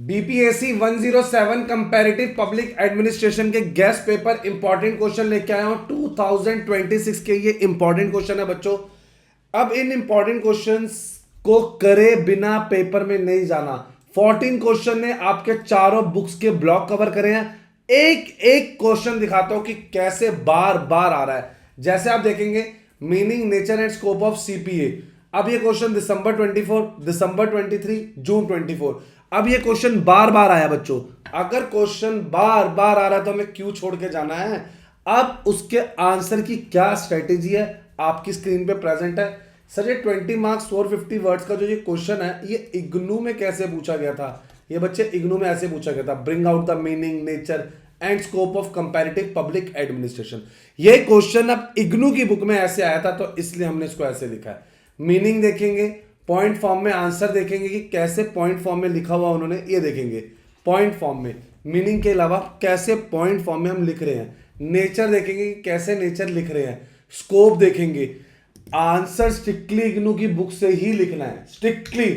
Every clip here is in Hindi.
बीपीएससी 107 कंपैरेटिव पब्लिक एडमिनिस्ट्रेशन के गेस्ट पेपर इंपॉर्टेंट क्वेश्चन लेके आया हूं 2026 के। ये इंपॉर्टेंट क्वेश्चन है बच्चों। अब इन इंपॉर्टेंट क्वेश्चंस को करे बिना पेपर में नहीं जाना। 14 क्वेश्चन ने आपके चारों बुक्स के ब्लॉक कवर करे हैं। एक एक क्वेश्चन दिखाता हूं कि कैसे बार बार आ रहा है। जैसे आप देखेंगे meaning, nature and scope of CPA. अब ये क्वेश्चन दिसंबर 24, दिसंबर 23, जून 24। अब ये क्वेश्चन बार बार आया बच्चों। अगर क्वेश्चन बार बार आ रहा है तो हमें क्यों छोड़ के जाना है। अब उसके आंसर की क्या स्ट्रेटेजी है आपकी स्क्रीन पे प्रेजेंट है। सर ये 20 मार्क्स 450 वर्ड्स का जो ये क्वेश्चन है ये इग्नू में कैसे पूछा गया था। ये बच्चे इग्नू में ऐसे पूछा गया था, bring out the meaning, nature and scope of comparative public administration. ये क्वेश्चन अब इग्नू की बुक में ऐसे आया था तो इसलिए हमने इसको ऐसे लिखा है। मीनिंग देखेंगे, पॉइंट फॉर्म में आंसर देखेंगे कि कैसे पॉइंट फॉर्म में लिखा हुआ उन्होंने, ये देखेंगे पॉइंट फॉर्म में। मीनिंग के अलावा कैसे पॉइंट फॉर्म में हम लिख रहे हैं। नेचर देखेंगे कि कैसे नेचर लिख रहे हैं। स्कोप देखेंगे। आंसर स्ट्रिक्टली इग्नू की बुक से ही लिखना है, स्ट्रिक्टली।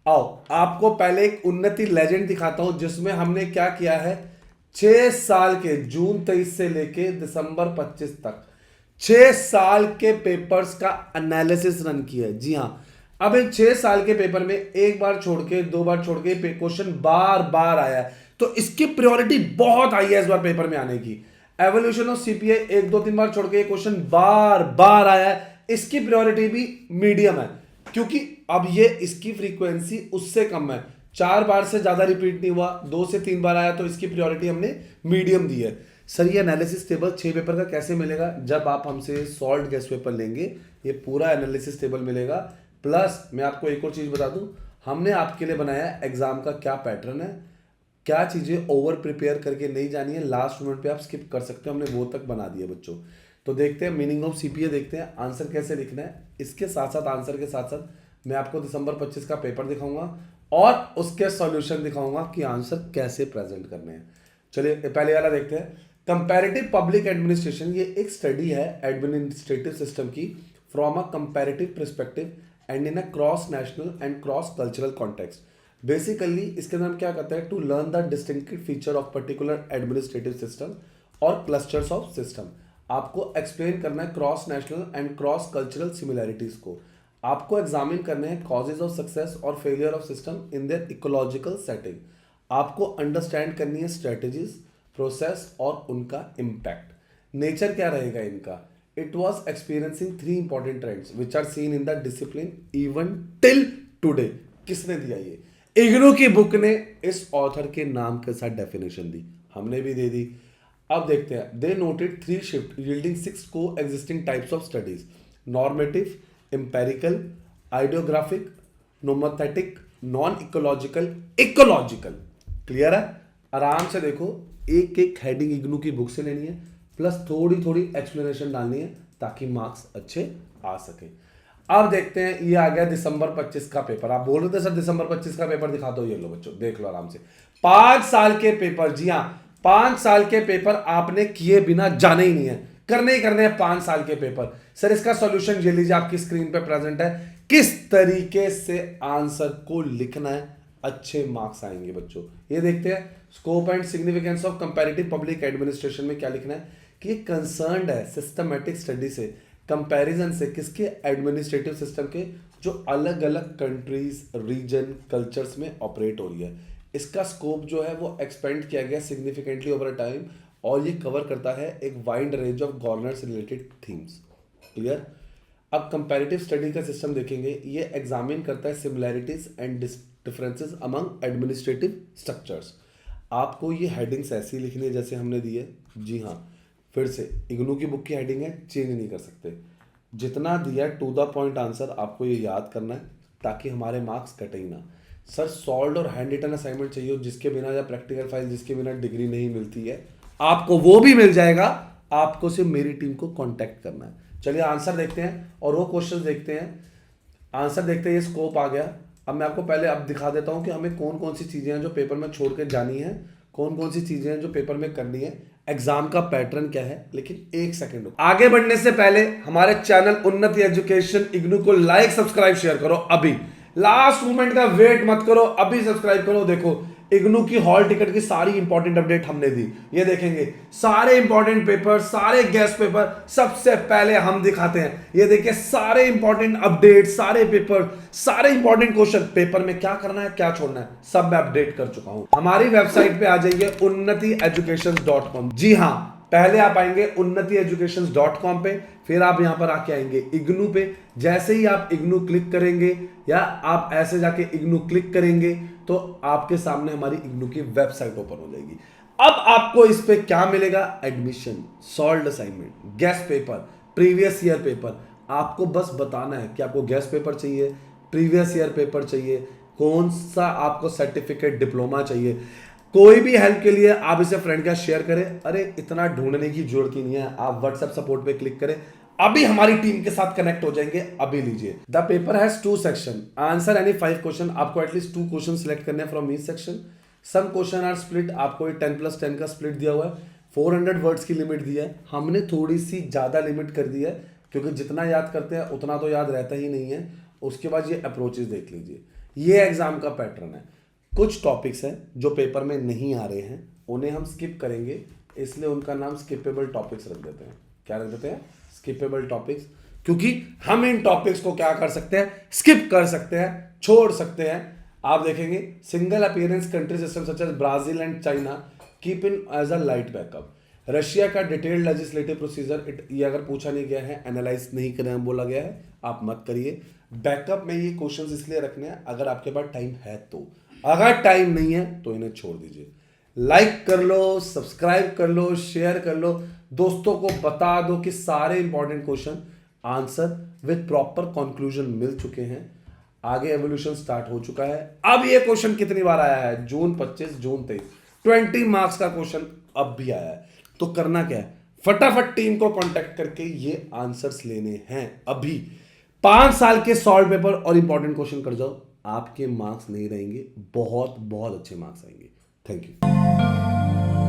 आओ आपको पहले एक उन्नति लेजेंड दिखाता हूं जिसमें हमने क्या किया है। 6 साल के जून 23 से लेके दिसंबर 25 तक 6 साल के पेपर्स का एनालिसिस रन किया है। जी हां, अब इन 6 साल के पेपर में एक बार छोड़ के, 2 बार छोड़ के क्वेश्चन बार बार आया है तो इसकी प्रायोरिटी बहुत हाई है इस बार पेपर में आने की। एवोल्यूशन ऑफ सीपीए 1, 2, 3 बार छोड़ के क्वेश्चन बार बार आया है, इसकी प्रायोरिटी भी मीडियम है क्योंकि अब ये इसकी फ्रीक्वेंसी उससे कम है। 4 बार से ज्यादा रिपीट नहीं हुआ, 2 से 3 बार आया तो इसकी प्रायोरिटी हमने मीडियम दी है। सर ये एनालिसिस टेबल 6 पेपर का कैसे मिलेगा। जब आप हमसे सॉल्व गेस्ट पेपर लेंगे ये पूरा एनालिसिस टेबल मिलेगा। प्लस मैं आपको एक और चीज बता दूं, हमने आपके लिए बनाया एग्जाम का क्या पैटर्न है, क्या चीजें ओवर प्रिपेयर करके नहीं जानी है, लास्ट मोमेंट पे आप स्किप कर सकते हो, हमने वो तक बना दिया बच्चों। तो देखते हैं मीनिंग ऑफ सीपीए, देखते हैं आंसर कैसे लिखना है। इसके साथ साथ आंसर के साथ साथ मैं आपको दिसंबर 25 का पेपर दिखाऊंगा और उसके सॉल्यूशन दिखाऊंगा कि आंसर कैसे प्रेजेंट करने हैं। चलिए पहले वाला देखते हैं। कंपैरेटिव पब्लिक एडमिनिस्ट्रेशन ये एक स्टडी है एडमिनिस्ट्रेटिव सिस्टम की from a comparative perspective and in a cross national and cross cultural context. Basically इसके अंदर हम क्या करते हैं, to learn the distinctive feature of particular administrative system और क्लस्टर्स ऑफ सिस्टम। आपको एक्सप्लेन करना है cross national and cross cultural similarities को। आपको एग्जामिन करने हैं कॉजेज ऑफ सक्सेस और failure of system in their ecological setting. आपको अंडरस्टैंड करनी है स्ट्रेटेजीज, प्रोसेस और उनका इम्पैक्ट। नेचर क्या रहेगा इनका। It was experiencing 3 important trends which are seen in the discipline even till today. किसने दिया ये, इग्नू की बुक ने इस ऑथर के नाम के साथ डेफिनेशन दी, हमने भी दे दी। अब देखते हैं। दे नोटेड 3 शिफ्ट yielding 6 को existing types of studies, normative, empirical, idiographic, nomothetic, non ecological, ecological. Clear है। आराम से देखो, एक एक हेडिंग इग्नू की बुक से लेनी है प्लस थोड़ी थोड़ी एक्सप्लेनेशन डालनी है ताकि मार्क्स अच्छे आ सके। अब देखते हैं, ये आ गया दिसंबर 25 का पेपर। आप बोल रहे थे सर दिसंबर 25 का पेपर दिखा दो, ये लो बच्चों देख लो आराम से। 5 साल के पेपर, जी हाँ 5 साल के पेपर आपने किए बिना जाने ही नहीं है, करने ही करने हैं 5 साल के पेपर। सर इसका सॉल्यूशन ये लीजिए आपकी स्क्रीन पे प्रेजेंट है, किस तरीके से आंसर को लिखना है अच्छे मार्क्स आएंगे बच्चों। ये देखते हैं। Scope and significance of comparative public administration में क्या लिखना है कि ये कंसर्न्ड है सिस्टमैटिक स्टडी से, कंपैरिजन से, किसके, एडमिनिस्ट्रेटिव सिस्टम के जो अलग अलग कंट्रीज, रीजन, कल्चर्स में ऑपरेट हो रही है। इसका स्कोप जो है वो एक्सपेंड किया गया सिग्निफिकेंटली ओवर अ टाइम और ये कवर करता है एक wide range of governance related themes. Clear. अब कंपैरेटिव स्टडी का सिस्टम देखेंगे, ये एग्जामिन करता है similarities and differences among administrative structures. आपको ये हेडिंग्स ऐसी लिखनी है जैसे हमने दी है। जी हाँ, फिर से इग्नू की बुक की हेडिंग है, चेंज नहीं कर सकते। जितना दिया टू द पॉइंट आंसर आपको ये याद करना है ताकि हमारे मार्क्स कटे ही ना। सर सॉल्व और हैंड रिटन असाइनमेंट चाहिए जिसके बिना, या प्रैक्टिकल फाइल जिसके बिना डिग्री नहीं मिलती है, आपको वो भी मिल जाएगा। आपको सिर्फ मेरी टीम को कांटेक्ट करना है। चलिए आंसर देखते हैं और वो क्वेश्चन देखते हैं। आंसर देखते हैं, ये स्कोप आ गया। अब मैं आपको पहले अब दिखा देता हूं कि हमें कौन कौन सी चीजें हैं जो पेपर में छोड़ के जानी है, कौन कौन सी चीजें हैं जो पेपर में करनी है, एग्जाम का पैटर्न क्या है। लेकिन एक सेकंड आगे बढ़ने से पहले हमारे चैनल उन्नति एजुकेशन इग्नू को लाइक, सब्सक्राइब, शेयर करो। अभी लास्ट मोमेंट का वेट मत करो, अभी सब्सक्राइब करो। देखो इग्नू की हॉल टिकट की सारी इंपॉर्टेंट अपडेट हमने दी। ये देखेंगे सारे इंपॉर्टेंट पेपर, सारे गेस्ट पेपर सबसे पहले हम दिखाते हैं। ये देखिए सारे इंपॉर्टेंट अपडेट, सारे पेपर, सारे इंपॉर्टेंट क्वेश्चन, पेपर में क्या करना है क्या छोड़ना है सब मैं अपडेट कर चुका हूं। हमारी वेबसाइट पे आ जाइए unnatieducations.com। जी हां, पहले आप आएंगे unnatieducations.com पे, फिर आप यहां पर आके आएंगे इग्नू पे। जैसे ही आप इग्नू क्लिक करेंगे या आप ऐसे जाके इग्नू क्लिक करेंगे तो आपके सामने हमारी इग्नू की वेबसाइट ओपन हो जाएगी। अब आपको इस पे क्या मिलेगा? Admission, solved assignment, guest paper, previous year paper. आपको बस बताना है कि आपको गेस्ट पेपर चाहिए, प्रीवियस ईयर पेपर चाहिए, कौन सा आपको सर्टिफिकेट डिप्लोमा चाहिए। कोई भी हेल्प के लिए आप इसे फ्रेंड का शेयर करें। अरे इतना ढूंढने की जरूरत ही नहीं है, आप व्हाट्सएप सपोर्ट पे क्लिक करें, अभी हमारी टीम के साथ कनेक्ट हो जाएंगे। अभी लीजिए। The paper has 2 section, answer any 5 question. आपको एटलीस्ट 2 क्वेश्चन सिलेक्ट करने हैं from each section. Some question are split, आपको 10+10 का स्प्लिट दिया हुआ है। 400 वर्ड्स की लिमिट दी है, हमने थोड़ी सी ज्यादा लिमिट कर दी है क्योंकि जितना याद करते हैं उतना तो याद रहता ही नहीं है। उसके बाद ये अप्रोचेस देख लीजिए, ये एग्जाम का पैटर्न है। कुछ टॉपिक्स हैं जो पेपर में नहीं आ रहे हैं, उन्हें हम स्किप करेंगे, इसलिए उनका नाम स्किपेबल टॉपिक्स रख देते हैं। क्या रख देते हैं? स्किपेबल टॉपिक्स, क्योंकि हम इन टॉपिक्स को क्या कर सकते हैं? स्किप कर सकते हैं, छोड़ सकते हैं। आप देखेंगे single appearance country system such as Brazil and China keep in as a light backup. Russia का डिटेल्ड लेजिस्लेटिव प्रोसीजर, ये अगर पूछा नहीं गया है, एनालाइज नहीं करना बोला गया है, आप मत करिए। बैकअप में ये क्वेश्चंस इसलिए रखने हैं अगर आपके पास टाइम है तो, अगर टाइम नहीं है तो इन्हें छोड़ दीजिए। लाइक कर लो, सब्सक्राइब कर लो, शेयर कर लो, दोस्तों को बता दो कि सारे important question answer with proper conclusion मिल चुके हैं। आगे एवोल्यूशन स्टार्ट हो चुका है। अब ये क्वेश्चन कितनी बार आया है? जून 25, जून 23, 20 मार्क्स का क्वेश्चन अब भी आया है। तो करना क्या है? फटाफट टीम को कांटेक्ट करके ये आंसर्स लेने हैं अभी। 5 साल के सॉल्व पेपर और इंपॉर्टेंट क्वेश्चन कर जाओ, आपके मार्क्स नहीं रहेंगे, बहुत बहुत अच्छे मार्क्स आएंगे। Thank you.